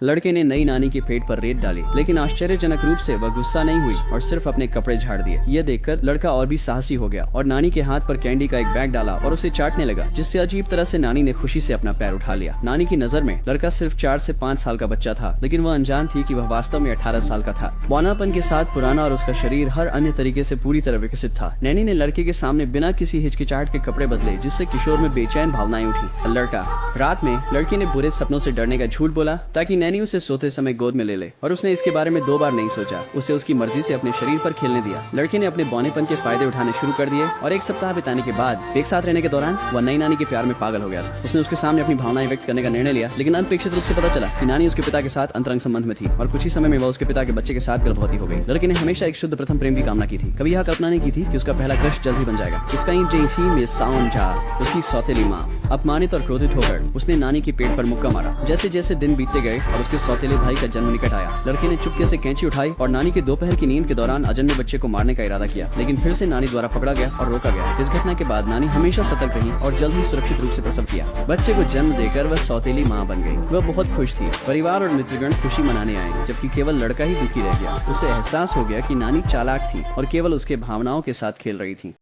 लड़के ने नई नानी के पेट पर रेत डाली, लेकिन आश्चर्यजनक रूप से वह गुस्सा नहीं हुई और सिर्फ अपने कपड़े झाड़ दिए। यह देखकर लड़का और भी साहसी हो गया और नानी के हाथ पर कैंडी का एक बैग डाला और उसे चाटने लगा, जिससे अजीब तरह से नानी ने खुशी से अपना पैर उठा लिया। नानी की नजर में लड़का सिर्फ 4 से 5 साल का बच्चा था, लेकिन वह अनजान थी कि वह वास्तव में 18 साल का था। बौनापन के साथ पुराना और उसका शरीर हर अन्य तरीके से पूरी तरह विकसित था। नैनी ने लड़के के सामने बिना किसी हिचकिचाहट के कपड़े बदले, जिससे किशोर में बेचैन भावनाएं उठी। लड़का रात में लड़की ने बुरे सपनों से डरने का झूठ बोला ताकि नैनी उसे सोते समय गोद में ले ले, और उसने इसके बारे में 2 बार नहीं सोचा। उसे उसकी मर्जी से अपने शरीर पर खेलने दिया। लड़के ने अपने बौनेपन के फायदे उठाने शुरू कर दिए और 1 सप्ताह बिताने के बाद एक साथ रहने के दौरान वह नई नानी के प्यार में पागल हो गया था। उसने उसके सामने अपनी भावनाएं व्यक्त करने का निर्णय लिया, लेकिन अनपेक्षित रूप से पता चला कि नानी उसके पिता के साथ अंतरंग संबंध में थी और कुछ ही समय में वह उसके पिता के बच्चे के साथ गर्भवती हो गई। लड़के ने हमेशा एक शुद्ध प्रथम प्रेम की कामना की थी, कभी यह कल्पना नहीं की थी कि उसका पहला क्रश जल्द ही बन जाएगा। उसकी सौतेली माँ अपमानित और क्रोधित होकर उसने नानी के पेट पर मुक्का मारा। जैसे जैसे दिन बीतते गए और उसके सौतेले भाई का जन्म निकट आया, लड़के ने चुपके से कैंची उठाई और नानी के दोपहर की नींद के दौरान अजन्मे बच्चे को मारने का इरादा किया, लेकिन फिर से नानी द्वारा पकड़ा गया और रोका गया। इस घटना के बाद नानी हमेशा सतर्क रही और जल्द ही सुरक्षित रूप से प्रसव किया। बच्चे को जन्म देकर वह सौतेली माँ बन गई। वह बहुत खुश थी। परिवार और मित्रगण खुशी मनाने आए, जबकि केवल लड़का ही दुखी रह गया। उसे एहसास हो गया कि नानी चालाक थी और केवल उसके भावनाओं के साथ खेल रही थी।